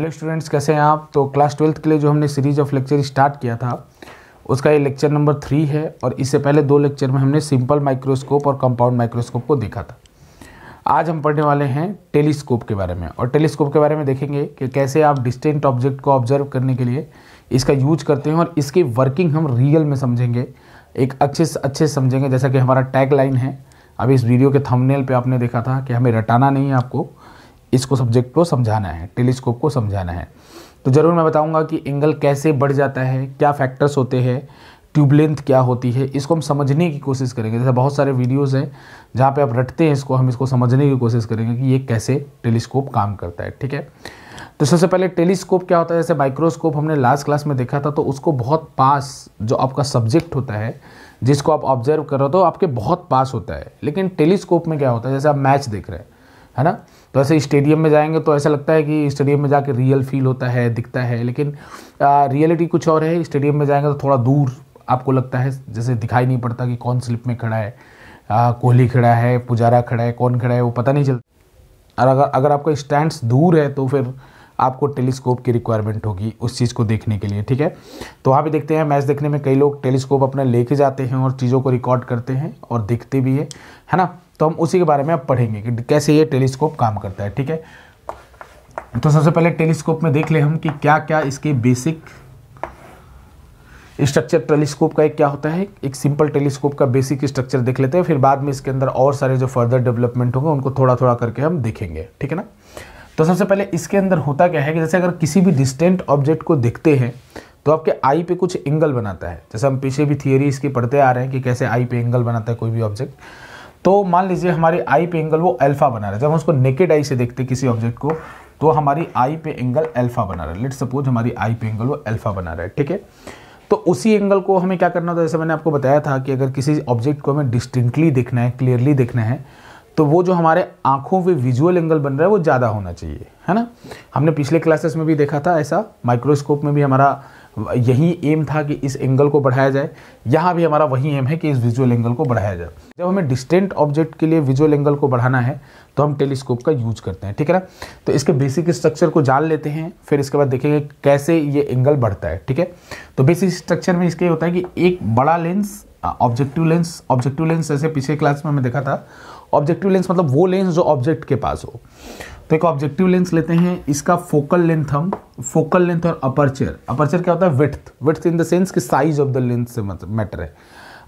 Hello students, कैसे हैं आप। तो क्लास 12th के लिए जो हमने सीरीज ऑफ लेक्चर स्टार्ट किया था उसका ये लेक्चर नंबर 3 है और इससे पहले 2 लेक्चर में हमने सिंपल माइक्रोस्कोप और कंपाउंड माइक्रोस्कोप को देखा था। आज हम पढ़ने वाले हैं टेलीस्कोप के बारे में और टेलीस्कोप के बारे में देखेंगे कि कैसे आप डिस्टेंट ऑब्जेक्ट को ऑब्जर्व करने के लिए इसका यूज करते हैं और इसकी वर्किंग हम रियल में समझेंगे, एक अच्छे समझेंगे। जैसा कि हमारा टैग लाइन है, अभी इस वीडियो के थंबनेल पे आपने देखा था कि हमें रटाना नहीं है, आपको इसको सब्जेक्ट को समझाना है, टेलीस्कोप को समझाना है। तो ज़रूर मैं बताऊंगा कि एंगल कैसे बढ़ जाता है, क्या फैक्टर्स होते हैं, ट्यूब लेंथ क्या होती है, इसको हम समझने की कोशिश करेंगे। जैसे बहुत सारे वीडियोस हैं जहाँ पे आप रटते हैं इसको, हम इसको समझने की कोशिश करेंगे कि ये कैसे टेलीस्कोप काम करता है। ठीक है, तो सबसे पहले टेलीस्कोप क्या होता है। जैसे माइक्रोस्कोप हमने लास्ट क्लास में देखा था, तो उसको बहुत पास जो आपका सब्जेक्ट होता है जिसको आप ऑब्जर्व कर रहे हो तो आपके बहुत पास होता है। लेकिन टेलीस्कोप में क्या होता है, जैसे आप मैच देख रहे हैं, है ना, तो ऐसे स्टेडियम में जाएंगे तो ऐसा लगता है कि स्टेडियम में जाके रियल फील होता है, दिखता है, लेकिन रियलिटी कुछ और है। स्टेडियम में जाएंगे तो थोड़ा दूर आपको लगता है, जैसे दिखाई नहीं पड़ता कि कौन स्लिप में खड़ा है, कोहली खड़ा है, पुजारा खड़ा है, कौन खड़ा है वो पता नहीं चलता। और अगर आपका स्टैंड्स दूर है तो फिर आपको टेलीस्कोप की रिक्वायरमेंट होगी उस चीज़ को देखने के लिए। ठीक है, तो वहाँ भी देखते हैं, मैच देखने में कई लोग टेलीस्कोप अपना लेके जाते हैं और चीज़ों को रिकॉर्ड करते हैं और देखते भी है ना। तो हम उसी के बारे में अब पढ़ेंगे कि कैसे ये टेलीस्कोप काम करता है। ठीक है, तो सबसे पहले टेलीस्कोप में देख ले हम कि क्या क्या इसके बेसिक स्ट्रक्चर टेलीस्कोप का एक क्या होता है। एक सिंपल टेलीस्कोप का बेसिक स्ट्रक्चर देख लेते हैं, फिर बाद में इसके अंदर और सारे जो फर्दर डेवलपमेंट होंगे उनको थोड़ा थोड़ा करके हम देखेंगे। ठीक है ना। तो सबसे पहले इसके अंदर होता क्या है कि जैसे अगर किसी भी डिस्टेंट ऑब्जेक्ट को देखते हैं तो आपके आई पे कुछ एंगल बनाता है। जैसे हम पीछे भी थियरी इसकी पढ़ते आ रहे हैं कि कैसे आई पे एंगल बनाता है कोई भी ऑब्जेक्ट। तो मान लीजिए हमारे आई पे एंगल वो अल्फा बना रहा है। जब हम उसको नेकेड आई से देखते हैं किसी ऑब्जेक्ट को तो हमारी आई पे एंगल अल्फा बना रहा है। लेट्स सपोज हमारी आई पे एंगल वो अल्फा बना रहा है। ठीक है, तो उसी एंगल को हमें क्या करना होता है, जैसे मैंने आपको बताया था कि अगर किसी ऑब्जेक्ट को हमें डिस्टिंक्टली देखना है, क्लियरली देखना है, तो वो जो हमारे आंखों पे विजुअल एंगल बन रहा है वो ज़्यादा होना चाहिए, है ना। हमने पिछले क्लासेस में भी देखा था ऐसा, माइक्रोस्कोप में भी हमारा यही एम था कि इस एंगल को बढ़ाया जाए। यहाँ भी हमारा वही एम है कि इस विजुअल एंगल को बढ़ाया जाए। जब हमें डिस्टेंट ऑब्जेक्ट के लिए विजुअल एंगल को बढ़ाना है तो हम टेलीस्कोप का यूज करते हैं। ठीक है ना, तो इसके बेसिक स्ट्रक्चर को जान लेते हैं, फिर इसके बाद देखेंगे कैसे ये एंगल बढ़ता है। ठीक है, तो बेसिक स्ट्रक्चर में इसके होता है कि एक बड़ा लेंस, ऑब्जेक्टिव लेंस जैसे पिछले क्लास में हमें देखा था। ऑब्जेक्टिव लेंस मतलब वो लेंस जो ऑब्जेक्ट के पास हो। तो एक ऑब्जेक्टिव लेंस लेते हैं, इसका फोकल लेंथ और अपर्चर क्या होता है, विड्थ इन द सेंस कि साइज ऑफ द लेंस से मैटर है।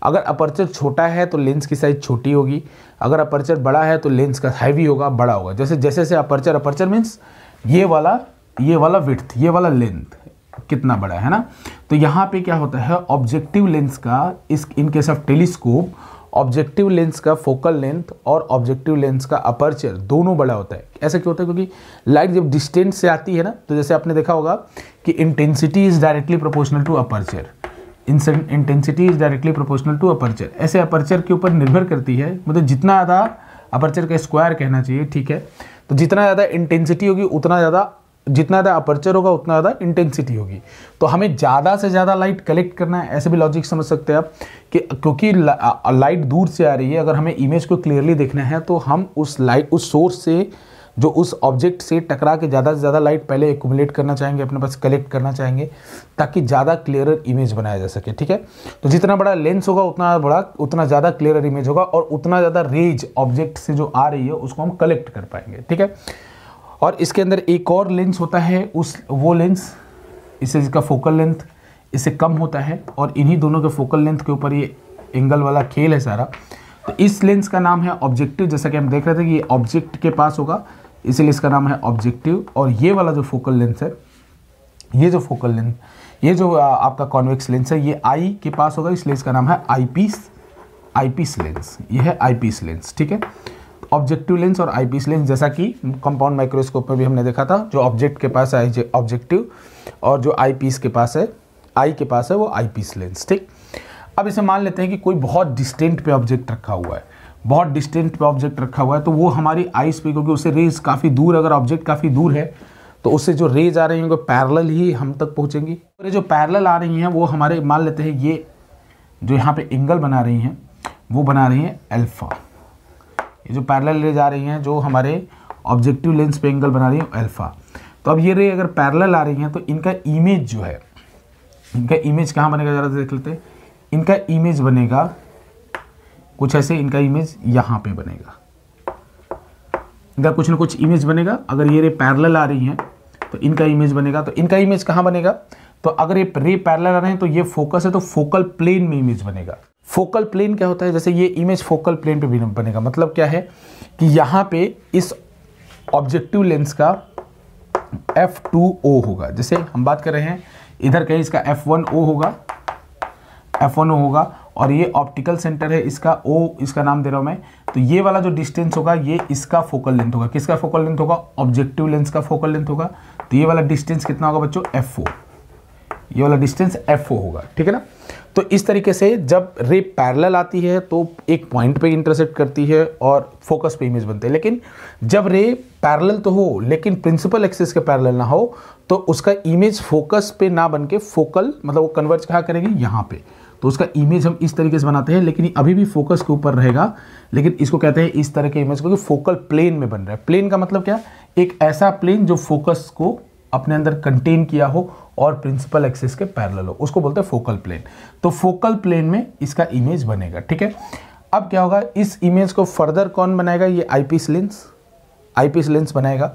अगर अपर्चर छोटा है तो लेंस की साइज छोटी होगी, अगर अपर्चर बड़ा है तो लेंस का हैवी होगा, बड़ा होगा। जैसे अपर्चर मीन्स ये वाला विड्थ, ये वाला लेंथ कितना बड़ा है ना। तो यहाँ पे क्या होता है, ऑब्जेक्टिव लेंस का in case of telescope objective lens का फोकल लेंथ और ऑब्जेक्टिव लेंस का अपर्चर दोनों बड़ा होता है। ऐसा क्यों होता है, क्योंकि लाइट जब डिस्टेंस से आती है ना, तो जैसे आपने देखा होगा कि intensity is directly proportional to aperture. Intensity is directly proportional to aperture. ऐसे अपर्चर के ऊपर निर्भर करती है, मतलब जितना ज़्यादा अपर्चर का स्क्वायर कहना चाहिए। ठीक है, तो जितना ज़्यादा इंटेंसिटी होगी जितना ज़्यादा अपर्चर होगा उतना ज़्यादा इंटेंसिटी होगी। तो हमें ज़्यादा से ज़्यादा लाइट कलेक्ट करना है। ऐसे भी लॉजिक समझ सकते हैं आप कि क्योंकि लाइट दूर से आ रही है, अगर हमें इमेज को क्लियरली देखना है तो हम उस सोर्स से, जो उस ऑब्जेक्ट से टकरा के ज़्यादा से ज़्यादा लाइट पहले एक्यूमुलेट करना चाहेंगे, अपने पास कलेक्ट करना चाहेंगे ताकि ज़्यादा क्लियरर इमेज बनाया जा सके। ठीक है, तो जितना बड़ा लेंस होगा उतना ज़्यादा क्लियरर इमेज होगा और उतना ज़्यादा रेज ऑब्जेक्ट से जो आ रही है उसको हम कलेक्ट कर पाएंगे। ठीक है, और इसके अंदर एक और लेंस होता है, वो लेंस इससे जिसका फोकल लेंथ इससे कम होता है और इन्हीं दोनों के फोकल लेंथ के ऊपर ये एंगल वाला खेल है सारा। तो इस लेंस का नाम है ऑब्जेक्टिव। जैसा कि हम देख रहे थे कि ये ऑब्जेक्ट के पास होगा, इसीलिए इसका नाम है ऑब्जेक्टिव। और ये वाला जो फोकल लेंस है, ये जो आपका कॉन्वेक्स लेंस है, ये आई के पास होगा, इसलिए इसका नाम है आईपीस लेंस। ये है आईपीस लेंस। ठीक है, ऑब्जेक्टिव लेंस और आईपीस लेंस, जैसा कि कंपाउंड माइक्रोस्कोप में भी हमने देखा था, जो ऑब्जेक्ट के पास है ऑब्जेक्टिव और जो आई के पास है वो आईपीस लेंस। ठीक, अब इसे मान लेते हैं कि कोई बहुत डिस्टेंट पे ऑब्जेक्ट रखा हुआ है, तो वो हमारी आईज पे, क्योंकि उससे रेज काफ़ी दूर, अगर ऑब्जेक्ट काफ़ी दूर है तो उससे जो रेज आ रही हैं वो पैरेलल ही हम तक पहुँचेंगी। और ये जो पैरेलल आ रही हैं वो हमारे, मान लेते हैं ये जो यहाँ पे एंगल बना रही हैं वो बना रही हैं अल्फा। ये जो पैरेलल रेज आ रही हैं जो हमारे ऑब्जेक्टिव लेंस पे एंगल बना रही है अल्फा। तो अब ये रे अगर पैरेलल आ रही हैं तो इनका इमेज जो है, इनका इमेज कहाँ बनेगा ज़रा देख लेते हैं। इनका इमेज बनेगा कुछ ऐसे, इनका इमेज यहाँ पे बनेगा, इनका कुछ ना कुछ इमेज बनेगा। अगर ये रे पैरेलल आ रही हैं तो इनका इमेज बनेगा। तो इनका इमेज कहाँ बनेगा, तो अगर ये रे पैरेलल आ रहे हैं तो ये फोकस है तो फोकल प्लेन में इमेज बनेगा। फोकल प्लेन क्या होता है, जैसे ये इमेज फोकल प्लेन पे भी बनेगा, मतलब क्या है कि यहाँ पे इस ऑब्जेक्टिव लेंस का f2o होगा। जैसे हम बात कर रहे हैं इधर कहीं इसका f1o होगा, f1o होगा, और ये ऑप्टिकल सेंटर है इसका o, इसका नाम दे रहा हूं मैं। तो ये वाला जो डिस्टेंस होगा ये इसका फोकल लेंथ होगा। किसका फोकल लेंथ होगा, ऑब्जेक्टिव लेंस का फोकल लेंथ होगा। तो ये वाला डिस्टेंस कितना होगा बच्चों, f4, ये वाला डिस्टेंस f4 होगा, ठीक है ना। तो इस तरीके से जब रे पैरेलल आती है तो एक पॉइंट पे इंटरसेक्ट करती है और फोकस पे इमेज बनते हैं। लेकिन जब रे पैरेलल तो हो लेकिन प्रिंसिपल एक्सिस के पैरेलल ना हो तो उसका इमेज फोकस पे ना बन के फोकल, मतलब वो कन्वर्ज कहाँ करेगी, यहाँ पे। तो उसका इमेज हम इस तरीके से बनाते हैं, लेकिन अभी भी फोकस के ऊपर रहेगा। लेकिन इसको कहते हैं इस तरह के इमेज को फोकल प्लेन में बन रहा है। प्लेन का मतलब क्या, एक ऐसा प्लेन जो फोकस को अपने अंदर कंटेन किया हो और प्रिंसिपल एक्सिस के पैरेलल हो, उसको बोलते हैं फोकल प्लेन। तो फोकल प्लेन में इसका इमेज बनेगा, ठीक है। अब क्या होगा, इस इमेज को फर्दर कौन बनाएगा, ये आईपीस लेंस, आईपीस लेंस बनाएगा।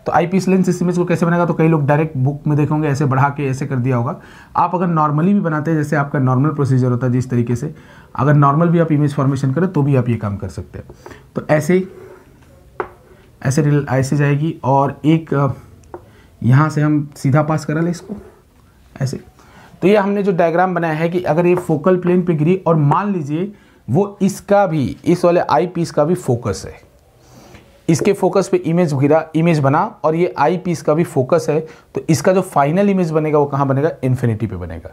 तो आईपीस लेंस इस इमेज को कैसे बनाएगा, तो कई लोग डायरेक्ट बुक में देखेंगे ऐसे बढ़ा के ऐसे कर दिया होगा। आप अगर नॉर्मली भी बनाते हैं, जैसे आपका नॉर्मल प्रोसीजर होता है जिस तरीके से, अगर नॉर्मल भी आप इमेज फॉर्मेशन करें तो भी आप ये काम कर सकते हैं। तो ऐसे ऐसे ऐसे जाएगी और एक यहाँ से हम सीधा पास करा ले इसको ऐसे। तो ये हमने जो डायग्राम बनाया है कि अगर ये फोकल प्लेन पे गिरी और मान लीजिए वो इसका भी, इस वाले आई पीस का भी फोकस है, इसके फोकस पे इमेज गिरा, इमेज बना, और ये आई पीस का भी फोकस है, तो इसका जो फाइनल इमेज बनेगा वो कहाँ बनेगा, इन्फिनिटी पे बनेगा।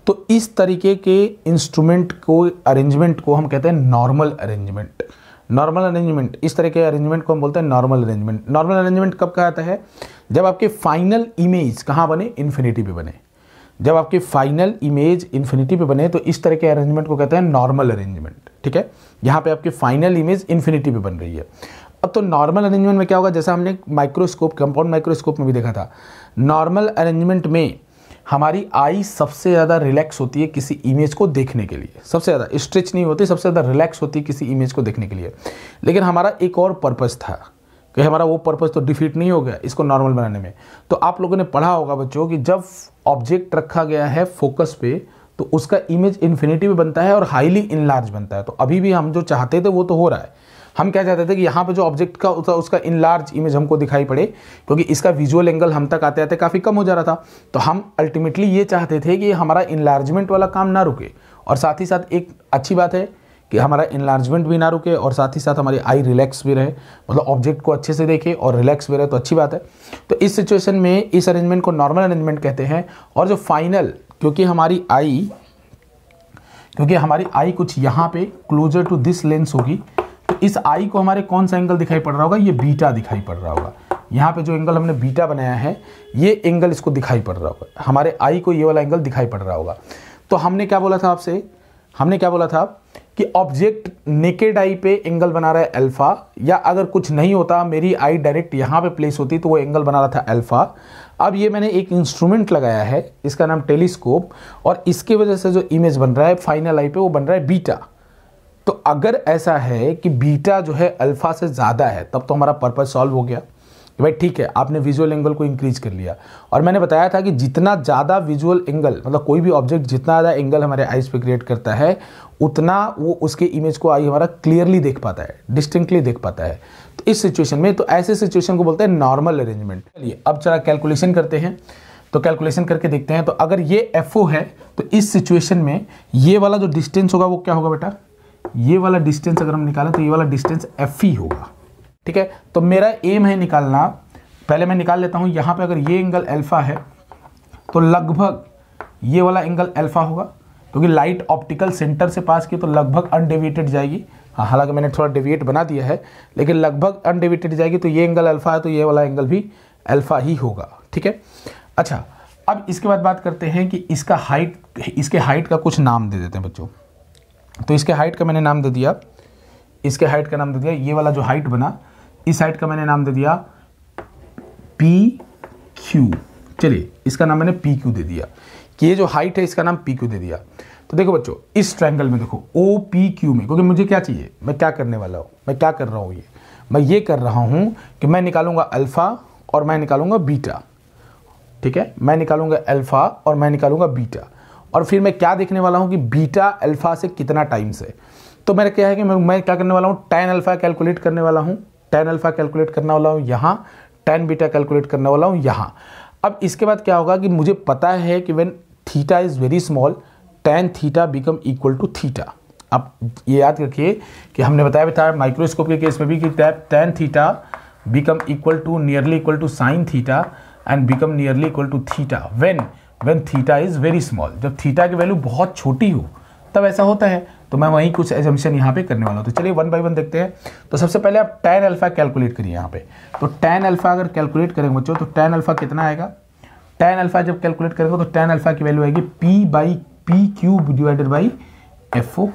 तो इस तरीके के इंस्ट्रूमेंट को, अरेंजमेंट को हम कहते हैं नॉर्मल अरेंजमेंट। नॉर्मल अरेंजमेंट, इस तरह के अरेंजमेंट को हम बोलते हैं नॉर्मल अरेंजमेंट। नॉर्मल अरेंजमेंट कब कहता है, जब आपके फाइनल इमेज कहाँ बने, इन्फिनिटी पे बने। जब आपके फाइनल इमेज इन्फिनिटी पे बने तो इस तरह के अरेंजमेंट को कहते हैं नॉर्मल अरेंजमेंट, ठीक है। यहाँ पे आपकी फाइनल इमेज इन्फिनिटी पे बन रही है। अब तो नॉर्मल अरेंजमेंट में क्या होगा, जैसा हमने माइक्रोस्कोप, कंपाउंड माइक्रोस्कोप में भी देखा था, नॉर्मल अरेंजमेंट में हमारी आई सबसे ज़्यादा रिलैक्स होती है किसी इमेज को देखने के लिए, सबसे ज़्यादा स्ट्रेच नहीं होती, सबसे ज़्यादा रिलैक्स होती है किसी इमेज को देखने के लिए। लेकिन हमारा एक और पर्पज़ था कि हमारा वो पर्पज़ तो डिफीट नहीं हो गया इसको नॉर्मल बनाने में। तो आप लोगों ने पढ़ा होगा बच्चों कि जब ऑब्जेक्ट रखा गया है फोकस पे तो उसका इमेज इन्फिनिटी पे बनता है और हाईली इनलार्ज बनता है। तो अभी भी हम जो चाहते थे वो तो हो रहा है। हम क्या चाहते थे कि यहाँ पे जो ऑब्जेक्ट का उसका इनलार्ज इमेज हमको दिखाई पड़े, क्योंकि इसका विजुअल एंगल हम तक आते आते काफ़ी कम हो जा रहा था। तो हम अल्टीमेटली ये चाहते थे कि हमारा इनलार्जमेंट वाला काम ना रुके, और साथ ही साथ एक अच्छी बात है कि हमारा इनलार्जमेंट भी ना रुके और साथ ही साथ हमारी आई रिलैक्स भी रहे, मतलब ऑब्जेक्ट को अच्छे से देखे और रिलैक्स भी रहे, तो अच्छी बात है। तो इस सिचुएशन में इस अरेंजमेंट को नॉर्मल अरेंजमेंट कहते हैं। और जो फाइनल, क्योंकि हमारी आई कुछ यहाँ पे क्लोजर टू दिस लेंस होगी, तो इस आई को हमारे कौन सा एंगल दिखाई पड़ रहा होगा, ये बीटा दिखाई पड़ रहा होगा। यहाँ पे जो एंगल हमने बीटा बनाया है ये एंगल इसको दिखाई पड़ रहा होगा, हमारे आई को ये वाला एंगल दिखाई पड़ रहा होगा। तो हमने क्या बोला था आपसे, हमने क्या बोला था कि ऑब्जेक्ट नेकेड आई पे एंगल बना रहा है अल्फा, या अगर कुछ नहीं होता, मेरी आई डायरेक्ट यहाँ पे प्लेस होती तो वो एंगल बना रहा था अल्फा। अब ये मैंने एक इंस्ट्रूमेंट लगाया है, इसका नाम टेलीस्कोप, और इसकी वजह से जो इमेज बन रहा है फाइनल आई पे वो बन रहा है बीटा। तो अगर ऐसा है कि बीटा जो है अल्फा से ज़्यादा है तब तो हमारा पर्पस सॉल्व हो गया कि भाई ठीक है, आपने विजुअल एंगल को इंक्रीज कर लिया। और मैंने बताया था कि जितना ज़्यादा विजुअल एंगल, मतलब कोई भी ऑब्जेक्ट जितना ज़्यादा एंगल हमारे आइज पे क्रिएट करता है उतना वो उसके इमेज को आई हमारा क्लियरली देख पाता है, डिस्टिंक्टली देख पाता है। तो इस सिचुएशन में, तो ऐसे सिचुएशन को बोलते हैं नॉर्मल अरेंजमेंट। चलिए अब जरा कैलकुलेशन करते हैं। तो कैलकुलेशन करके देखते हैं। तो अगर ये FO है तो इस सिचुएशन में ये वाला जो डिस्टेंस होगा वो क्या होगा बेटा, ये वाला डिस्टेंस अगर हम निकालें तो ये वाला डिस्टेंस FE होगा, ठीक है। तो मेरा एम है निकालना, पहले मैं निकाल लेता हूं, यहां पे अगर ये एंगल अल्फा है तो लगभग ये वाला एंगल अल्फा होगा, क्योंकि लाइट ऑप्टिकल सेंटर से पास की तो लगभग अनडेविएटेड जाएगी। हाँ, हालांकि मैंने थोड़ा डेविएट बना दिया है, लेकिन लगभग अनडेविएटेड जाएगी। तो ये एंगल अल्फा है तो ये वाला एंगल भी अल्फा ही होगा, ठीक है। अच्छा, अब इसके बाद बात करते हैं कि इसका हाइट, इसके हाइट का कुछ नाम दे देते हैं बच्चों। तो इसके हाइट का मैंने नाम दे दिया, इसके हाइट का नाम दे दिया, ये वाला जो हाइट बना इस हाइट का मैंने नाम दे दिया PQ, क्यू, चलिए इसका नाम मैंने पी क्यू दे दिया कि ये जो हाइट है इसका नाम पी क्यू दे दिया। तो देखो बच्चों इस ट्रायंगल में देखो ओ पी क्यू में, क्योंकि मुझे क्या चाहिए, मैं क्या करने वाला हूँ, मैं क्या कर रहा हूँ, मैं ये कर रहा हूँ कि मैं निकालूंगा अल्फ़ा और मैं निकालूंगा बीटा। ठीक है, मैं निकालूंगा अल्फ़ा और मैं निकालूंगा बीटा, और फिर मैं क्या देखने वाला हूँ कि बीटा अल्फ़ा से कितना टाइम्स है। तो मेरा क्या है कि मैं क्या करने वाला हूँ, tan अल्फ़ा कैलकुलेट करने वाला हूँ, tan अल्फ़ा कैलकुलेट करने वाला हूँ यहाँ, tan बीटा कैलकुलेट करने वाला हूँ यहाँ। अब इसके बाद क्या होगा कि मुझे पता है कि when theta is very small tan theta become equal to theta. अब ये याद रखिए कि हमने बताया भी था माइक्रोस्कोप के केस में भी कि tan theta become equal to nearly equal to sine theta and become nearly equal to theta when theta is very small. जब थीटा की वैल्यू बहुत छोटी हो तब ऐसा होता है। तो मैं वहीं कुछ एजम्पशन यहाँ पे करने वाला हूँ। तो चलिए वन बाय वन देखते हैं। तो सबसे पहले आप tan अल्फ़ा कैलकुलेट करिए यहाँ पे। तो tan अल्फ़ा अगर कैलकुलेट करेंगे बच्चों तो tan अल्फ़ा कितना आएगा, tan अल्फ़ा जब कैलकुलेट करेंगे तो tan अल्फ़ा की वैल्यू आएगी p cube divided by FO।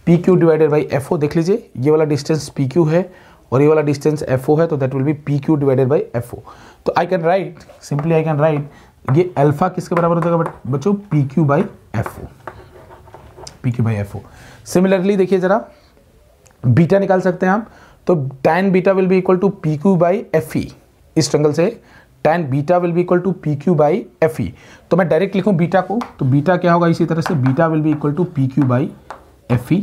P Q divided by FO, देख लीजिए ये वाला डिस्टेंस PQ है और ये वाला डिस्टेंस FO है, तो that will be PQ divided by FO। तो I can write simply, I can write ये अल्फ़ा किसके बराबर हो जाएगा बच्चों, PQ by FO, PQ by FO। Similarly देखिए जरा बीटा निकाल सकते हैं आप, तो tan beta will be equal to PQ by FE। इस ट्रायंगल से tan beta will be equal to PQ by FE। तो मैं डायरेक्ट लिखूं बीटा को, तो बीटा क्या होगा इसी तरह से, beta will be equal to PQ by FE।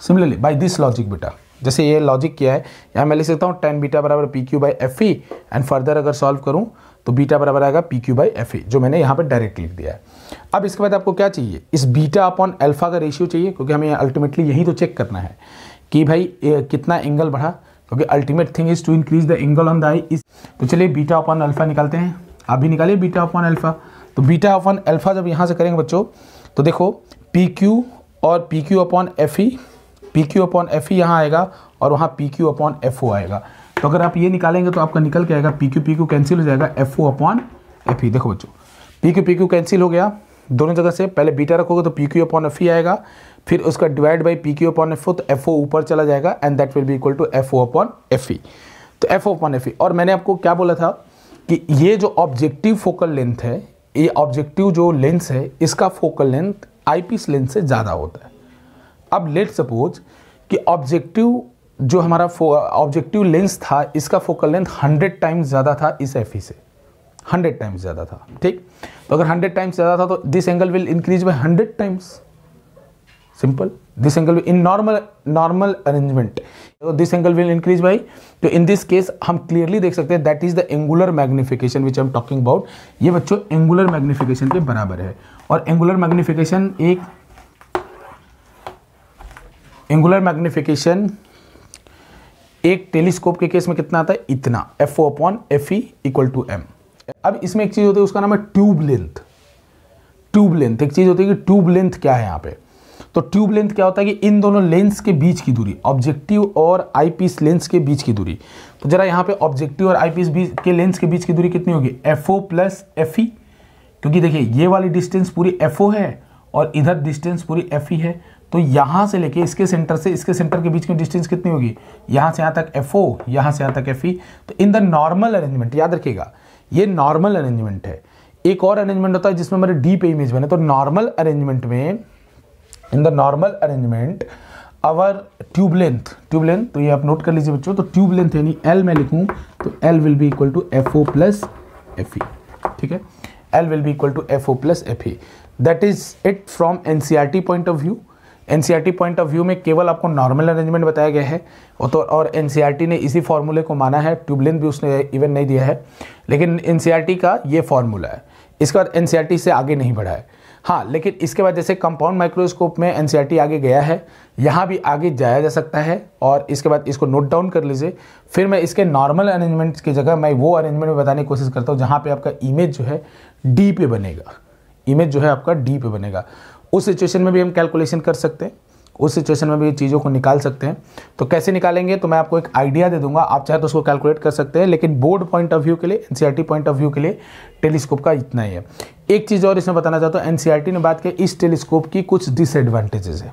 Similarly by this logic बेटा, जैसे ये लॉजिक किया है यहाँ मैं लिख सकता हूँ tan बीटा बराबर PQ by FE and further अगर सॉल्व करूँ तो बीटा बराबर आएगा PQ बाई FE, जो मैंने यहाँ पर डायरेक्ट लिख दिया है। अब इसके बाद आपको क्या चाहिए, इस बीटा अपॉन अल्फ़ा का रेशियो चाहिए, क्योंकि हमें अल्टीमेटली यही तो चेक करना है कि भाई कितना एंगल बढ़ा, क्योंकि ultimate thing is to increase the angle on the eye. तो चलिए बीटा अपॉन अल्फ़ा निकालते हैं, आप भी निकालिए बीटा अपॉन अल्फ़ा। तो बीटा अपॉन अल्फ़ा जब यहाँ से करेंगे बच्चों तो देखो PQ और PQ upon FE, PQ upon FE यहाँ आएगा और वहाँ PQ अपॉन FO आएगा। तो अगर आप ये निकालेंगे तो आपका निकल के आएगा PQ कैंसिल हो जाएगा, FO अपॉन FE। देखो बच्चों PQ कैंसिल हो गया दोनों जगह से, पहले बीटा रखोगे तो PQ अपॉन FE आएगा, फिर उसका divide by PQ upon FO, तो FO ऊपर चला जाएगा and that will be equal to FO upon FE। तो FO अपॉन FE, और मैंने आपको क्या बोला था कि ये जो ऑब्जेक्टिव फोकल लेंथ है, ये ऑब्जेक्टिव जो लेंस है इसका फोकल लेंथ आईपीस लेंस से ज़्यादा होता है। अब लेट सपोज कि ऑब्जेक्टिव जो हमारा ऑब्जेक्टिव लेंस था इसका फोकल लेंथ 100 टाइम्स ज़्यादा था इस FE से, 100 टाइम्स ज़्यादा था, ठीक। तो अगर 100 टाइम्स ज़्यादा था तो this angle will increase by 100 times, simple. This angle in normal arrangement, तो this angle will increase by, तो इन दिस केस हम क्लियरली देख सकते हैं that is the angular magnification which I am talking about. ये बच्चों angular magnification के बराबर है, और एंगुलर मैग्निफिकेशन एक टेलीस्कोप के केस में कितना आता है, इतना, FO upon FE equal to M। अब इसमें एक चीज होती है उसका नाम है ट्यूब लेंथ। ट्यूब लेंथ एक चीज होती है कि ट्यूब लेंथ क्या है यहाँ पे। तो ट्यूब लेंथ क्या होता है कि इन दोनों लेंस के बीच की दूरी, ऑब्जेक्टिव और आईपीस लेंस के बीच की दूरी। तो जरा यहाँ पे ऑब्जेक्टिव और आईपीस के लेंस के बीच की दूरी कितनी होगी, FO प्लस FE, क्योंकि देखिए ये वाली डिस्टेंस पूरी FO है और इधर डिस्टेंस पूरी FE है। तो यहाँ से लेके इसके सेंटर से इसके सेंटर के बीच की डिस्टेंस कितनी होगी, यहाँ से यहाँ तक FO, यहाँ से यहाँ तक FE। तो इन द नॉर्मल अरेंजमेंट, याद रखिएगा ये नॉर्मल अरेंजमेंट है। एक और अरेंजमेंट होता है जिसमें हमारे डी पे इमेज बने। तो नॉर्मल अरेंजमेंट में, in the normal arrangement our tube length, तो ये आप नोट कर लीजिए बच्चों। तो ट्यूब लेंथ यानी L मैं लिखूँ तो L will be equal to FO plus FE, ठीक है। L will be equal to FO plus FE। That is it from NCERT point of view. NCERT point of view में केवल आपको normal arrangement बताया गया है, और NCERT ने इसी फॉर्मूले को माना है, ट्यूब लेंथ भी उसने इवन नहीं दिया है, लेकिन NCERT का ये फॉर्मूला है। इसके बाद NCERT से आगे नहीं बढ़ा है। हाँ, लेकिन इसके बाद जैसे कंपाउंड माइक्रोस्कोप में NCERT आगे गया है, यहाँ भी आगे जाया जा सकता है। और इसके बाद इसको नोट डाउन कर लीजिए। फिर मैं इसके नॉर्मल अरेंजमेंट की जगह मैं वो अरेंजमेंट बताने की कोशिश करता हूँ जहाँ पे आपका इमेज जो है डी पे बनेगा, इमेज जो है आपका डी पे बनेगा। उस सिचुएशन में भी हम कैलकुलेशन कर सकते हैं, उस सिचुएशन में भी चीज़ों को निकाल सकते हैं। तो कैसे निकालेंगे तो मैं आपको एक आइडिया दे दूंगा, आप चाहे तो उसको कैलकुलेट कर सकते हैं, लेकिन बोर्ड पॉइंट ऑफ व्यू के लिए, NCERT पॉइंट ऑफ व्यू के लिए टेलीस्कोप का इतना ही है। एक चीज़ और इसमें बताना चाहता हूँ, NCERT ने बात की इस टेलीस्कोप की कुछ डिसएडवांटेजेस है।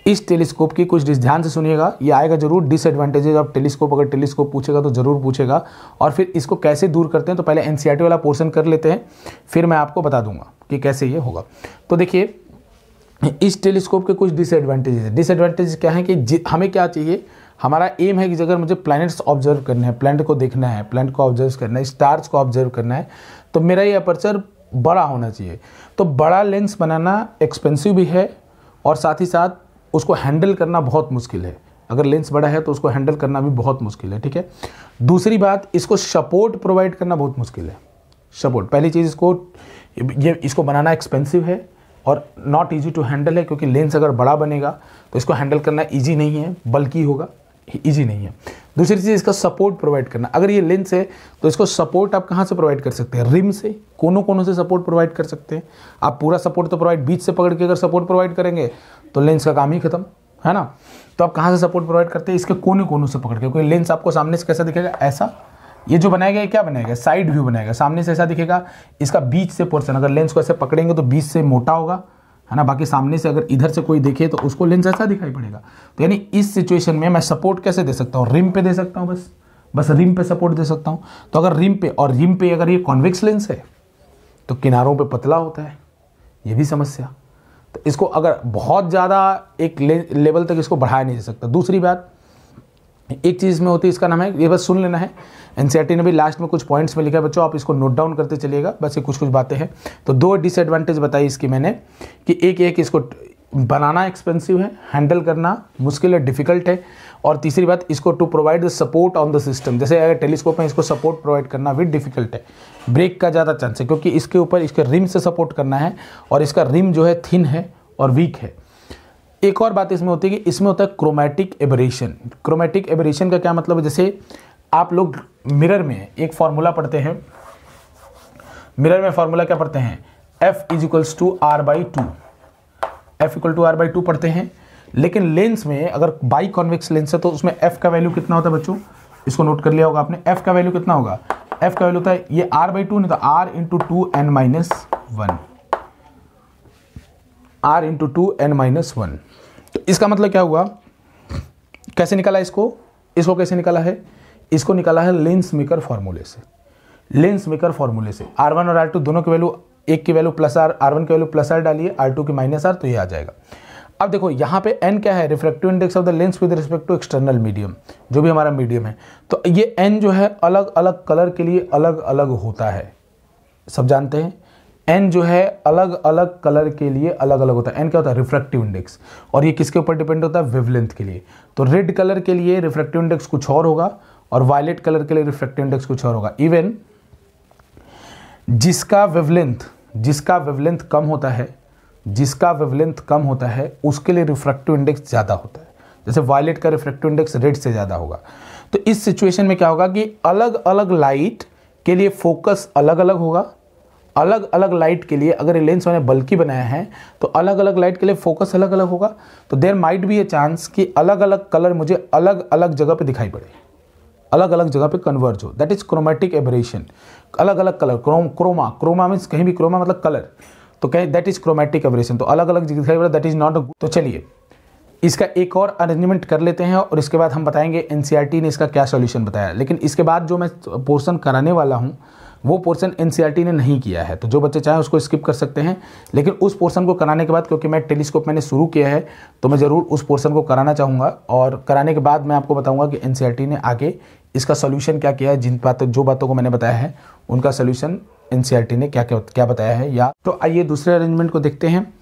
इस टेलीस्कोप की कुछ ध्यान से सुनिएगा, ये आएगा जरूर, डिसएडवांटेजेस ऑफ टेलीस्कोप, अगर टेलीस्कोप पूछेगा तो जरूर पूछेगा। और फिर इसको कैसे दूर करते हैं, तो पहले एनसीईआरटी वाला पोर्शन कर लेते हैं, फिर मैं आपको बता दूंगा कि कैसे ये होगा। तो देखिए इस टेलीस्कोप के कुछ डिसएडवांटेजेस क्या है कि हमें क्या चाहिए, हमारा एम है कि अगर मुझे प्लैनेट्स ऑब्जर्व करने हैं, प्लैनेट को देखना है, प्लैनेट को ऑब्जर्व करना है, स्टार्स को ऑब्जर्व करना है, तो मेरा ये अपर्चर बड़ा होना चाहिए। तो बड़ा लेंस बनाना एक्सपेंसिव भी है और साथ ही साथ उसको हैंडल करना बहुत मुश्किल है। अगर लेंस बड़ा है तो उसको हैंडल करना भी बहुत मुश्किल है, ठीक है। दूसरी बात, इसको सपोर्ट प्रोवाइड करना बहुत मुश्किल है। सपोर्ट, पहली चीज़, इसको बनाना एक्सपेंसिव है और नॉट ईजी टू हैंडल है, क्योंकि लेंस अगर बड़ा बनेगा तो इसको हैंडल करना ईजी नहीं है, बल्कि होगा, ईजी नहीं है। दूसरी चीज़, इसका सपोर्ट प्रोवाइड करना, अगर ये लेंस है तो इसको सपोर्ट आप कहाँ से प्रोवाइड कर सकते हैं, रिम से, कोनों से सपोर्ट प्रोवाइड कर सकते हैं। आप पूरा सपोर्ट तो प्रोवाइड, बीच से पकड़ के अगर सपोर्ट प्रोवाइड करेंगे तो लेंस का काम ही खत्म है ना। तो आप कहाँ से सपोर्ट प्रोवाइड करते हैं, इसके कोनों से पकड़ के, क्योंकि लेंस आपको सामने से कैसा दिखेगा, ऐसा, ये जो बनाएगा ये क्या बनाएगा, साइड व्यू बनाएगा, सामने से ऐसा दिखेगा। इसका बीच से पोर्शन, अगर लेंस को ऐसे पकड़ेंगे तो बीच से मोटा होगा, है ना, बाकी सामने से अगर इधर से कोई देखे तो उसको लेंस ऐसा दिखाई पड़ेगा। तो यानी इस सिचुएशन में मैं सपोर्ट कैसे दे सकता हूँ, रिम पे दे सकता हूँ, बस रिम पे सपोर्ट दे सकता हूँ। तो अगर रिम पे अगर ये कॉन्वेक्स लेंस है तो किनारों पे पतला होता है, ये भी समस्या। तो इसको अगर बहुत ज़्यादा एक लेवल तक इसको बढ़ाया नहीं जा सकता। दूसरी बात, एक चीज़ में होती है, इसका नाम है, ये बस सुन लेना है, एनसीईआरटी ने भी लास्ट में कुछ पॉइंट्स में लिखा है बच्चों, आप इसको नोट डाउन करते चलिएगा, बस ये कुछ बातें हैं। तो दो डिसएडवांटेज बताई इसकी मैंने, कि एक इसको बनाना एक्सपेंसिव है, हैंडल करना मुश्किल है, डिफिकल्ट है, और तीसरी बात, इसको to provide the support on the system, जैसे अगर टेलीस्कोप में इसको सपोर्ट प्रोवाइड करना भी डिफिकल्ट है, ब्रेक का ज़्यादा चांस है, क्योंकि इसके ऊपर इसके रिम से सपोर्ट करना है और इसका रिम जो है थिन है और वीक है। एक और बात इसमें होती है कि इसमें होता है क्रोमैटिक एबरेशन। क्रोमैटिक एबरेशन का क्या मतलब है, जैसे आप लोग मिरर में एक फॉर्मूला पढ़ते हैं, मिरर में फॉर्मूला क्या पढ़ते हैं, F equals to R/2, F equal to R/2 पढ़ते हैं। लेकिन लेंस में अगर बाई कॉन्वेक्स लेंस है तो उसमें F का वैल्यू कितना होता है बच्चों, इसको नोट कर लिया होगा आपने, F का वैल्यू कितना होगा, F का वैल्यू होता है ये R/2 नहीं तो R/2n-1, R/2n-1। तो इसका मतलब क्या हुआ, कैसे निकाला इसको कैसे निकाला है, इसको निकाला है लेंस मेकर फॉर्मूले से। लेंस मेकर फॉर्मूले से R1 और R2 दोनों की वैल्यू, एक की वैल्यू प्लस R, R1 की वैल्यू प्लस R डालिए, R2 की माइनस R, तो ये आ जाएगा। अब देखो यहाँ पे n क्या है, refractive index of the lens with respect to external medium, जो भी हमारा मीडियम है। तो ये n जो है अलग अलग कलर के लिए अलग अलग होता है, सब जानते हैं। n जो है अलग अलग कलर के लिए अलग अलग होता है। n क्या होता है, रिफ्रैक्टिव इंडेक्स, और ये किसके ऊपर डिपेंड होता है, वेवलेंथ के लिए। तो रेड कलर के लिए रिफ्रैक्टिव इंडेक्स कुछ और होगा और वायलेट कलर के लिए रिफ्रैक्टिव इंडेक्स कुछ और होगा। इवन जिसका वेवलेंथ कम होता है, उसके लिए रिफ्रैक्टिव इंडेक्स ज़्यादा होता है। जैसे वायलेट का रिफ्रैक्टिव इंडेक्स रेड से ज़्यादा होगा। तो इस सिचुएशन में क्या होगा कि अलग अलग लाइट के लिए फोकस अलग अलग होगा। अलग अलग लाइट के लिए, अगर ये लेंस मैंने बल्कि बनाया है तो अलग अलग लाइट के लिए फोकस अलग अलग होगा। तो there might be a chance कि अलग अलग कलर मुझे अलग अलग जगह पे दिखाई पड़े, अलग अलग जगह पे कन्वर्ज हो, दैट इज क्रोमैटिक एबरेशन। अलग अलग कलर, क्रोमा मीन्स कहीं भी, क्रोमा मतलब कलर, तो कहीं दैट इज क्रोमैटिक एबरेशन। तो अलग अलग दिखाई पड़े, that is not a good. तो चलिए इसका एक और अरेंजमेंट कर लेते हैं और इसके बाद हम बताएंगे एनसीईआरटी ने इसका क्या सॉल्यूशन बताया। लेकिन इसके बाद जो मैं पोर्शन कराने वाला हूँ वो पोर्शन एनसीईआरटी ने नहीं किया है, तो जो बच्चे चाहें उसको स्किप कर सकते हैं। लेकिन उस पोर्शन को कराने के बाद, क्योंकि मैं टेलीस्कोप मैंने शुरू किया है, तो मैं ज़रूर उस पोर्शन को कराना चाहूँगा, और कराने के बाद मैं आपको बताऊँगा कि एनसीईआरटी ने आगे इसका सोल्यूशन क्या किया है, जो बातों को मैंने बताया है उनका सोल्यूशन एनसीईआरटी ने क्या बताया है। या तो आइए दूसरे अरेंजमेंट को देखते हैं।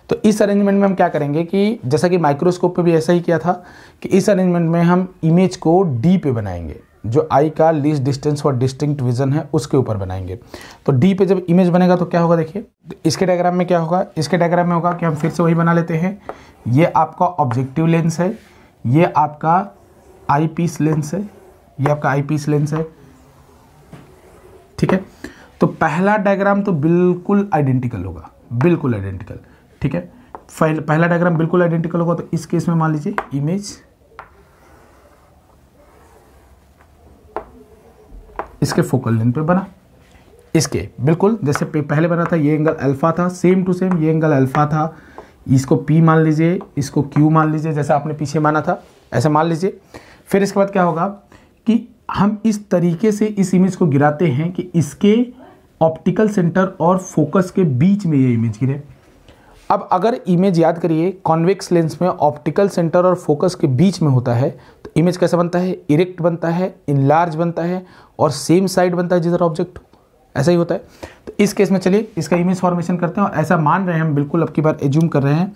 तो इस अरेंजमेंट में हम क्या करेंगे कि जैसा कि माइक्रोस्कोप पे भी ऐसा ही किया था कि इस अरेंजमेंट में हम इमेज को डी पे बनाएंगे, जो आई का least distance for distinct vision है उसके ऊपर बनाएंगे। तो डी पे जब इमेज बनेगा तो क्या होगा, देखिए इसके डायग्राम में क्या होगा, इसके डायग्राम में होगा कि हम फिर से वही बना लेते हैं। ये आपका ऑब्जेक्टिव लेंस है, ये आपका आई पीस लेंस है, ये आपका आई पीस लेंस है, ठीक है। तो पहला डायग्राम तो बिल्कुल आइडेंटिकल होगा, बिल्कुल आइडेंटिकल, ठीक है। पहला डायग्राम बिल्कुल आइडेंटिकल होगा। तो इस केस में मान लीजिए इमेज इसके फोकल लेंथ पे बना, इसके बिल्कुल जैसे पहले बना था, ये एंगल अल्फा था, सेम टू सेम ये एंगल अल्फा था, इसको P मान लीजिए, इसको Q मान लीजिए, जैसा आपने पीछे माना था ऐसा मान लीजिए। फिर इसके बाद क्या होगा कि हम इस तरीके से इस इमेज को गिराते हैं कि इसके ऑप्टिकल सेंटर और फोकस के बीच में ये इमेज गिरे। अब अगर इमेज याद करिए कॉन्वेक्स लेंस में ऑप्टिकल सेंटर और फोकस के बीच में होता है तो इमेज कैसा बनता है, इरेक्ट बनता है, इनलार्ज बनता है और सेम साइड बनता है जिधर ऑब्जेक्ट हो, ऐसा ही होता है। तो इस केस में चलिए इसका इमेज फॉर्मेशन करते हैं और ऐसा मान रहे हैं हम, बिल्कुल अब की बार एज्यूम कर रहे हैं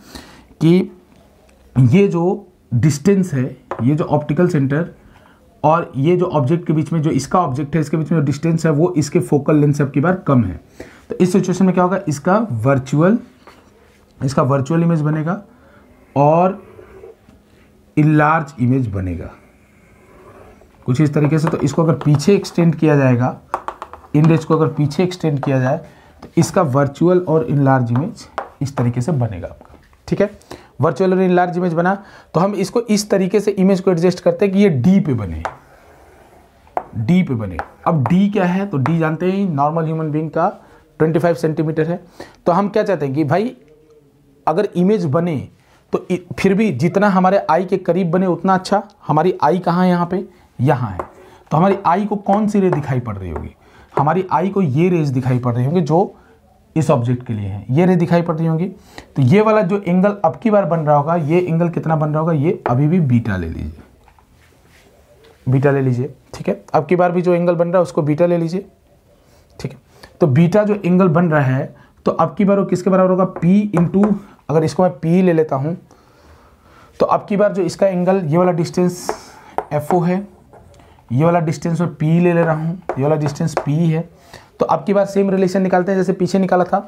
कि ये जो डिस्टेंस है, ये जो ऑप्टिकल सेंटर और ये जो ऑब्जेक्ट के बीच में, जो इसका ऑब्जेक्ट है इसके बीच में जो डिस्टेंस है वो इसके फोकल लेंथ से अब की बार कम है। तो इस सिचुएशन में क्या होगा, इसका वर्चुअल इमेज बनेगा और इनलार्ज इमेज बनेगा कुछ इस तरीके से। तो इसको अगर पीछे एक्सटेंड किया जाएगा, इन रेज को अगर पीछे एक्सटेंड किया जाए तो इसका वर्चुअल और इनलार्ज इमेज इस तरीके से बनेगा आपका, ठीक है। वर्चुअल और इनलार्ज इमेज बना तो हम इसको इस तरीके से इमेज को एडजस्ट करते हैं कि ये डी पे बने, डी पे बने। अब डी क्या है, तो डी जानते हैं नॉर्मल ह्यूमन बीइंग का 25 सेंटीमीटर है। तो हम क्या चाहते हैं कि भाई अगर इमेज बने तो फिर भी जितना हमारे आई के करीब बने उतना अच्छा। हमारी आई कहाँ है, यहाँ पे, यहाँ है। तो हमारी आई को कौन सी रे दिखाई पड़ रही होगी, हमारी आई को ये रेज दिखाई पड़ रही होंगी जो इस ऑब्जेक्ट के लिए है, ये रे दिखाई पड़ रही होंगी। तो ये वाला जो एंगल अब की बार बन रहा होगा, ये एंगल कितना बन रहा होगा, ये अभी भी बीटा ले लीजिए, बीटा ले लीजिए, ठीक है। अब की बार भी जो एंगल बन रहा है उसको बीटा ले लीजिए, ठीक है। तो बीटा जो एंगल बन रहा है तो अब की बार वो किसके बराबर होगा, P इंटू, अगर इसको मैं P ले लेता हूँ तो अब की बार जो इसका एंगल, ये वाला डिस्टेंस FO है, ये वाला डिस्टेंस मैं P ले रहा हूँ, ये वाला डिस्टेंस P है। तो अब की बार सेम रिलेशन निकालते हैं जैसे पीछे निकाला था।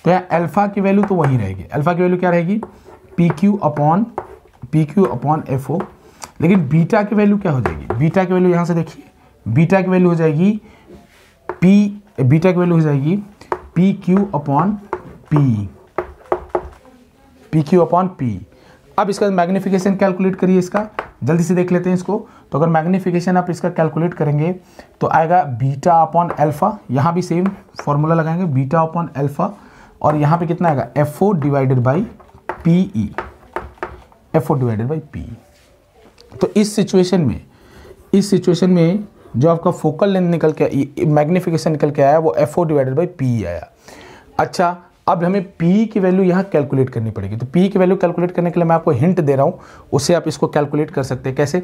तो यहाँ अल्फा की वैल्यू तो वही रहेगी, अल्फा की वैल्यू क्या रहेगी, PQ अपॉन FO। लेकिन बीटा की वैल्यू क्या हो जाएगी, बीटा की वैल्यू यहाँ से देखिए, बीटा की वैल्यू हो जाएगी बीटा की वैल्यू हो जाएगी PQ अपॉन P। अब इसका मैग्नीफिकेशन कैलकुलेट करिए, इसका जल्दी से देख लेते हैं इसको। तो अगर मैग्नीफिकेशन आप इसका कैलकुलेट करेंगे तो आएगा बीटा अपॉन अल्फा, यहाँ भी सेम फॉर्मूला लगाएंगे, बीटा अपॉन अल्फा, और यहाँ पे कितना आएगा, FO divided by PE, FO divided by PE। तो इस सिचुएशन में जो आपका फोकल लेंथ निकल के, मैग्नीफिकेशन निकल के आया वो FO डिवाइडेड बाई PE आया। अच्छा, अब हमें P की वैल्यू यहाँ कैलकुलेट करनी पड़ेगी। तो P की वैल्यू कैलकुलेट करने के लिए मैं आपको हिंट दे रहा हूँ, उससे आप इसको कैलकुलेट कर सकते हैं। कैसे,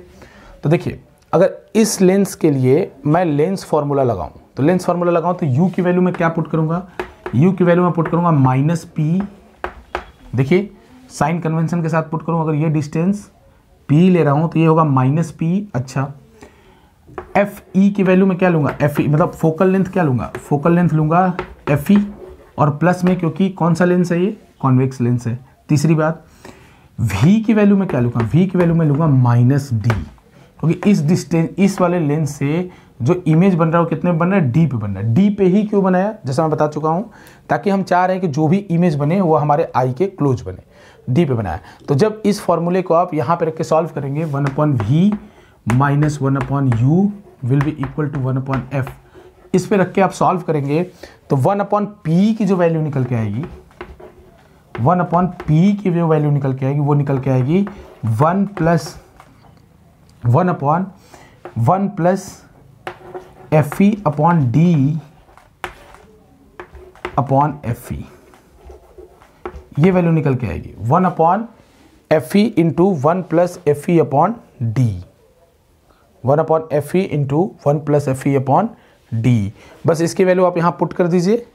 तो देखिए अगर इस लेंस के लिए मैं लेंस फार्मूला लगाऊं, तो लेंस फार्मूला लगाऊं तो U की वैल्यू मैं क्या पुट करूंगा, U की वैल्यू मैं पुट करूंगा -P। देखिए साइन कन्वेंशन के साथ पुट करूँ, अगर ये डिस्टेंस P ले रहा हूँ तो ये होगा -P। अच्छा, FE की वैल्यू मैं क्या लूँगा, FE मतलब फोकल लेंथ क्या लूँगा, फोकल लेंथ लूँगा FE, और प्लस में क्योंकि कौन सा लेंस है, ये कॉन्वेक्स लेंस है। तीसरी बात, V की वैल्यू मैं क्या लूँगा, V की वैल्यू मैं लूँगा -D, क्योंकि इस डिस्टेंस, इस वाले लेंस से जो इमेज बन रहा है वो कितने बन रहा है, D पे बन रहा है। D पे ही क्यों बनाया, जैसा मैं बता चुका हूँ, ताकि हम चाह रहे हैं कि जो भी इमेज बने वो हमारे आई के क्लोज बने, D पे बनाया। तो जब इस फॉर्मूले को आप यहाँ पे रख के सॉल्व करेंगे, 1/V minus 1/U will be equal to 1/F, इस पे रख के आप सॉल्व करेंगे तो 1/P की जो वैल्यू निकल के आएगी, 1/P की जो वैल्यू निकल के आएगी वो निकल के आएगी 1 plus FE upon D upon FE, ये वैल्यू निकल के आएगी 1/FE into 1 plus FE upon D, 1/FE into 1 plus FE upon D। बस इसकी वैल्यू आप यहाँ पुट कर दीजिए,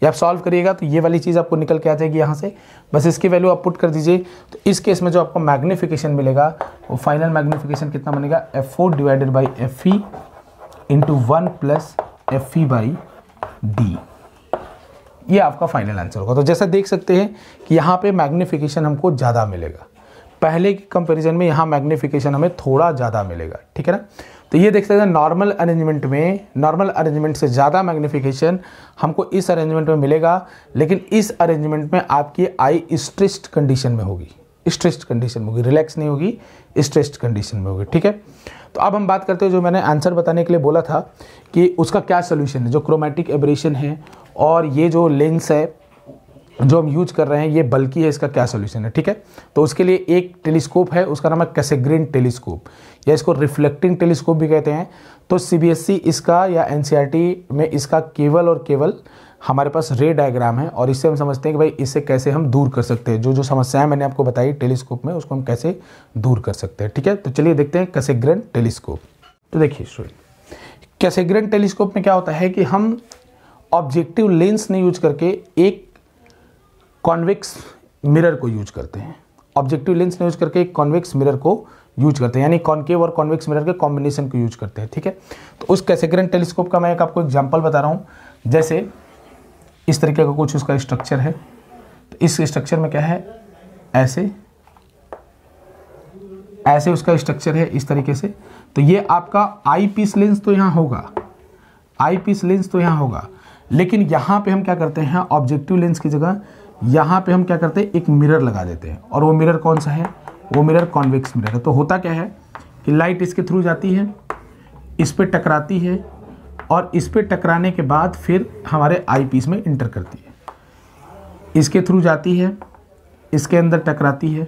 या आप सॉल्व करिएगा तो ये वाली चीज़ आपको निकल के आ जाएगी यहाँ से। बस इसकी वैल्यू आप पुट कर दीजिए, तो इस केस में जो आपको मैग्नीफिकेशन मिलेगा वो फाइनल मैग्नीफिकेशन कितना बनेगा, FO divided by FE into 1 plus FE by D। ये आपका फाइनल आंसर होगा। तो जैसा देख सकते हैं कि यहाँ पे मैग्नीफिकेशन हमको ज़्यादा मिलेगा, पहले के कंपैरिजन में यहाँ मैग्नीफिकेशन हमें थोड़ा ज़्यादा मिलेगा, ठीक है ना। तो ये देख सकते हैं नॉर्मल अरेंजमेंट में, नॉर्मल अरेंजमेंट से ज़्यादा मैग्नीफिकेशन हमको इस अरेंजमेंट में मिलेगा, लेकिन इस अरेंजमेंट में आपकी आई स्ट्रेस्ड कंडीशन में होगी, स्ट्रेस्ड कंडीशन में होगी, रिलैक्स नहीं होगी, स्ट्रेस्ड कंडीशन में होगी, ठीक है। तो अब हम बात करते हैं जो मैंने आंसर बताने के लिए बोला था कि उसका क्या सोल्यूशन है, जो क्रोमेटिक एब्रेशन है और ये जो लेंस है जो हम यूज कर रहे हैं ये बल्कि है, इसका क्या सोल्यूशन है, ठीक है। तो उसके लिए एक टेलीस्कोप है, उसका नाम है कैसेग्रेन टेलीस्कोप, या इसको रिफ्लेक्टिंग टेलीस्कोप भी कहते हैं। तो सीबीएसई इसका या एनसीईआरटी में इसका केवल और केवल हमारे पास रे डायग्राम है, और इससे हम समझते हैं कि भाई इससे कैसे हम दूर कर सकते हैं, जो जो समस्याएं मैंने आपको बताई टेलीस्कोप में उसको हम कैसे दूर कर सकते हैं, ठीक है। तो चलिए देखते हैं कैसेग्रेन टेलीस्कोप। तो देखिए स्टूडेंट, कैसेग्रेन टेलीस्कोप में क्या होता है कि हम ऑब्जेक्टिव लेंस नहीं यूज करके एक कॉन्वेक्स मिरर को यूज करते हैं। ऑब्जेक्टिव लेंस नहीं यूज करके एक कॉन्वेक्स मिरर को यूज करते हैं, यानी कॉन्केव और कॉन्वेक्स मिरर के कॉम्बिनेशन को यूज करते हैं, ठीक है। तो उस कैसेग्रेन टेलीस्कोप का मैं एक आपको एग्जांपल बता रहा हूँ। जैसे इस तरीके का कुछ उसका स्ट्रक्चर है, तो इस स्ट्रक्चर में क्या है, ऐसे ऐसे उसका स्ट्रक्चर है इस तरीके से। तो ये आपका आई पीस लेंस तो यहाँ होगा, आई पीस लेंस तो यहाँ होगा, लेकिन यहाँ पे हम क्या करते हैं, ऑब्जेक्टिव लेंस की जगह यहाँ पे हम क्या करते हैं, एक मिरर लगा देते हैं। और वो मिरर कौन सा है, वो मिरर कॉन्वेक्स मिरर है। तो होता क्या है कि लाइट इसके थ्रू जाती है, इस पे टकराती है, और इस पे टकराने के बाद फिर हमारे आई पीस में इंटर करती है, इसके थ्रू जाती है, इसके अंदर टकराती है,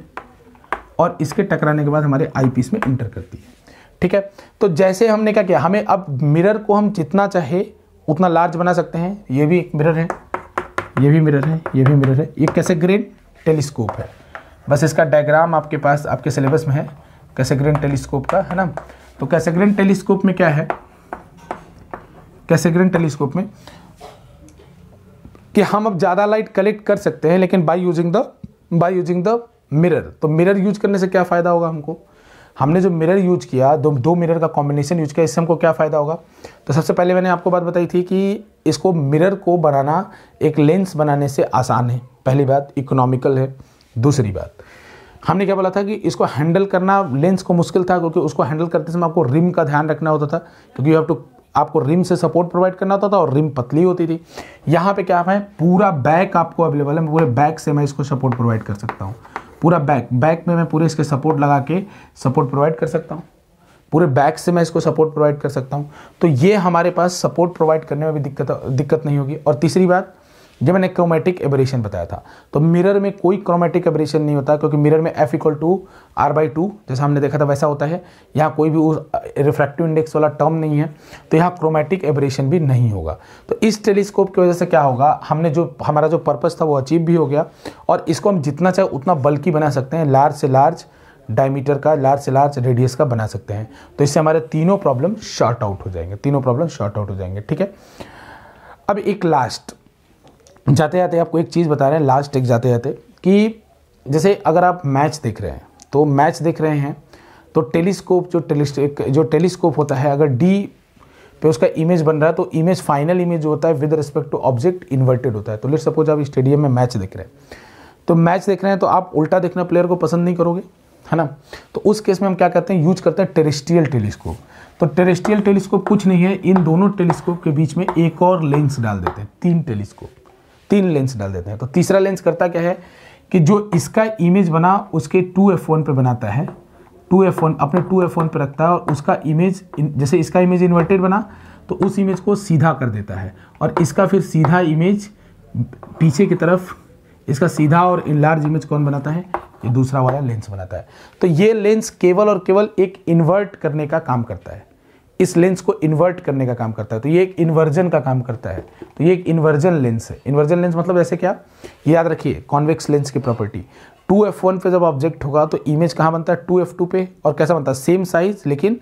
और इसके टकराने के बाद हमारे आई पीस में इंटर करती है, ठीक है। तो जैसे हमने क्या किया, हमें अब मिरर को हम जितना चाहे उतना लार्ज बना सकते हैं। ये भी एक मिरर है, ये भी मिरर है, ये भी मिरर है। ये कैसेग्रेन टेलीस्कोप है, बस इसका डायग्राम आपके पास आपके सिलेबस में है कैसेग्रेन टेलीस्कोप का, है ना। तो कैसेग्रेन टेलीस्कोप में क्या है, कैसेग्रेन टेलीस्कोप में कि हम अब ज़्यादा लाइट कलेक्ट कर सकते हैं, लेकिन बाय यूजिंग द मिरर। तो मिरर यूज करने से क्या फ़ायदा होगा हमको, हमने जो मिरर यूज किया, दो मिरर का कॉम्बिनेशन यूज किया, इससे हमको क्या फ़ायदा होगा। तो सबसे पहले मैंने आपको बात बताई थी कि इसको मिरर को बनाना एक लेंस बनाने से आसान है, पहली बात इकोनॉमिकल है। दूसरी बात हमने क्या बोला था कि इसको हैंडल करना लेंस को मुश्किल था, क्योंकि उसको हैंडल करते समय आपको रिम का ध्यान रखना होता था, क्योंकि यू हैव टू, आपको रिम से सपोर्ट प्रोवाइड करना होता था, और रिम पतली होती थी। यहाँ पे क्या है, पूरा बैक आपको अवेलेबल है, पूरे बैक से मैं इसको सपोर्ट प्रोवाइड कर सकता हूँ। पूरा बैक में मैं पूरे इसके सपोर्ट लगा के सपोर्ट प्रोवाइड कर सकता हूँ, पूरे बैक से मैं इसको सपोर्ट प्रोवाइड कर सकता हूँ। तो ये हमारे पास सपोर्ट प्रोवाइड करने में भी दिक्कत नहीं होगी। और तीसरी बात, जब मैंने क्रोमेटिक एबरेशन बताया था, तो मिरर में कोई क्रोमेटिक एबरेशन नहीं होता, क्योंकि मिरर में F=R/2 जैसा हमने देखा था वैसा होता है। यहाँ कोई भी रिफ्रैक्टिव इंडेक्स वाला टर्म नहीं है, तो यहाँ क्रोमेटिक एबरेशन भी नहीं होगा। तो इस टेलीस्कोप की वजह से क्या होगा, हमने जो हमारा जो पर्पस था वो अचीव भी हो गया, और इसको हम जितना चाहे उतना बल्कि बना सकते हैं, लार्ज से लार्ज डायमीटर का, लार्ज से लार्ज रेडियस का बना सकते हैं। तो इससे हमारे तीनों प्रॉब्लम शॉर्ट आउट हो जाएंगे, तीनों प्रॉब्लम शॉर्ट आउट हो जाएंगे, ठीक है। अब एक लास्ट जाते जाते आपको एक चीज़ बता रहे हैं, लास्ट एक जाते जाते, कि जैसे अगर आप मैच देख रहे हैं, तो मैच देख रहे हैं तो टेलीस्कोप जो टेलीस्कोप होता है, अगर डी पे उसका इमेज बन रहा है, तो इमेज फाइनल इमेज जो होता है with respect to object inverted होता है। तो लेट्स सपोज आप स्टेडियम में मैच देख रहे हैं, तो मैच देख रहे हैं तो आप उल्टा देखना प्लेयर को पसंद नहीं करोगे, है ना। तो उस केस में हम क्या करते हैं, यूज करते हैं टेरेस्ट्रियल टेलीस्कोप। तो टेरेस्ट्रियल टेलीस्कोप कुछ नहीं है, इन दोनों टेलीस्कोप के बीच में एक और लेंस डाल देते हैं, तीन लेंस डाल देते हैं। तो तीसरा लेंस करता क्या है कि जो इसका इमेज बना उसके 2f1 पे बनाता है, 2f1 अपने 2f1 पे रखता है, और उसका इमेज, जैसे इसका इमेज इन्वर्टेड बना तो उस इमेज को सीधा कर देता है, और इसका फिर सीधा इमेज पीछे की तरफ, इसका सीधा और इनलार्ज इमेज कौन बनाता है, ये दूसरा वाला लेंस बनाता है। तो ये लेंस केवल और केवल एक इन्वर्ट करने का काम करता है, इस लेंस को इन्वर्ट करने का काम करता है। तो ये एक इन्वर्जन का काम करता है, तो ये एक इन्वर्जन लेंस है। इन्वर्जन लेंस मतलब ऐसे क्या, ये याद रखिए कॉन्वेक्स लेंस की प्रॉपर्टी, 2f1 पे जब ऑब्जेक्ट होगा तो इमेज कहाँ बनता है, 2f2 पे, और कैसा बनता है, सेम साइज लेकिन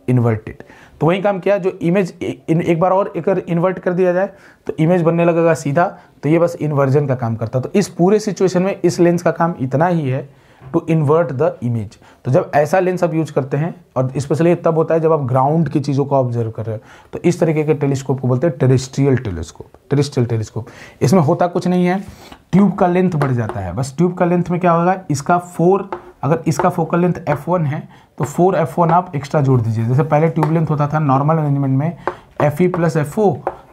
इन्वर्टेड। तो वही काम किया, जो इमेज एक बार और एक इन्वर्ट कर दिया जाए तो इमेज बनने लगेगा सीधा, तो ये बस इन्वर्जन का काम करता है। तो इस पूरे सिचुएशन में इस लेंस का काम इतना ही है, टू इन्वर्ट द इमेज। तो जब ऐसा लेंस आप यूज करते हैं, और स्पेशली तब होता है जब आप ग्राउंड की चीज़ों को ऑब्जर्व कर रहे हो, तो इस तरीके के टेलीस्कोप को बोलते हैं टेरेस्ट्रियल टेलीस्कोप। इसमें होता कुछ नहीं है, ट्यूब का लेंथ बढ़ जाता है। बस ट्यूब का लेंथ में क्या होगा, इसका 4, अगर इसका फोकल लेंथ f1 है तो 4f1 आप एक्स्ट्रा जोड़ दीजिए। जैसे पहले ट्यूब लेंथ होता था नॉर्मल अरेंजमेंट में Fe + FO,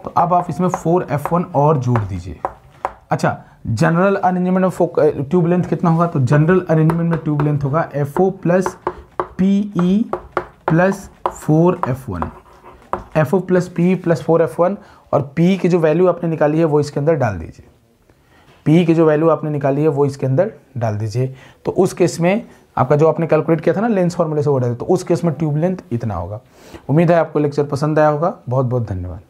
तो अब आप इसमें 4f1 और जोड़ दीजिए। अच्छा, जनरल अरेंजमेंट में ट्यूब लेंथ कितना होगा, तो जनरल अरेंजमेंट में ट्यूब लेंथ होगा FO + PE + 4f1, FO + PE + 4f1, और PE की जो वैल्यू आपने निकाली है वो इसके अंदर डाल दीजिए। पी की जो वैल्यू आपने निकाली है वो इसके अंदर डाल दीजिए। तो उस केस में आपका जो आपने कैलकुलेट किया था ना लेंस फॉर्मूले से वो डाल, तो उस केस में ट्यूब लेंथ इतना होगा। उम्मीद है आपको लेक्चर पसंद आया होगा। बहुत बहुत धन्यवाद।